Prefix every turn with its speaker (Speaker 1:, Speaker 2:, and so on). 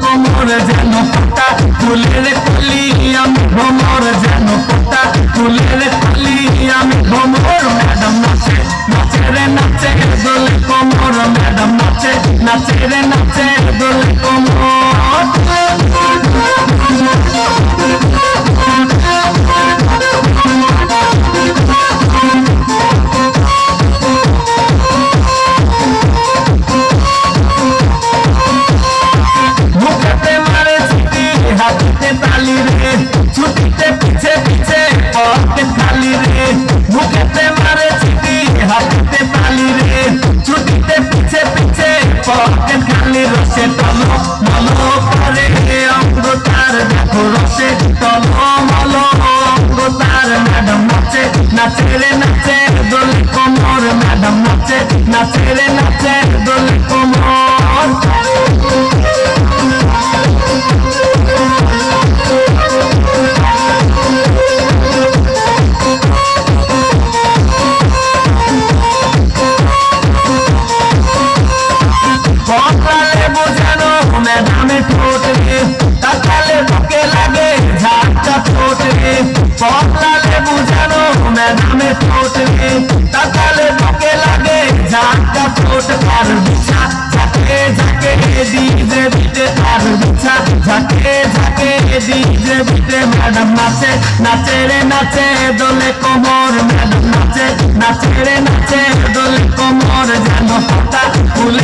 Speaker 1: কোমর যেন পাতা ফুলের কলি আমি ভ্রমর যেন পাতা ফুলের কলি আমি ভ্রমর ম্যাডাম নাচে নাচে রে নাচে দোলে কোমর ম্যাডাম নাচে নাচে রে নাচে দোলে কোমর মুখেতে মারে ছুটি হাতে তালি রে ছুটিতে পিছে পিছে পথে খালি রে মুখেতে মারে ছুটি হাতে তালি রে ছুটিতে পিছে পিছে পথে খালি রসে তলো মলো করে অঙ্গ তার দেখো রসে তলো মলো অঙ্গ তার ম্যাডাম নাচে নাচে রে নাচে দোলে কোমর ম্যাডাম নাচে নাচে রে নাচে দোলে কোমর পকড়ালে বোঝানো ম্যাডামে ঠোঁট রে তাকালে বুকে লাগে ঝাঁকটা ঠোঁট রে পকড়ালে বোঝানো ম্যাডামে ঠোঁট রে তাকালে বুকে লাগে ঝাঁকটা ঠোঁট তার বিছা ঝাঁকে ঝাঁকে ডিজে বিটে তার বিছা ঝাঁকে ঝাঁকে ডিজে বিটে ম্যাডাম নাচে নাচে রে নাচে দোলে কোমর ম্যাডাম নাচে নাচে রে নাচে দোলে কোমর যেন পাতা ফুল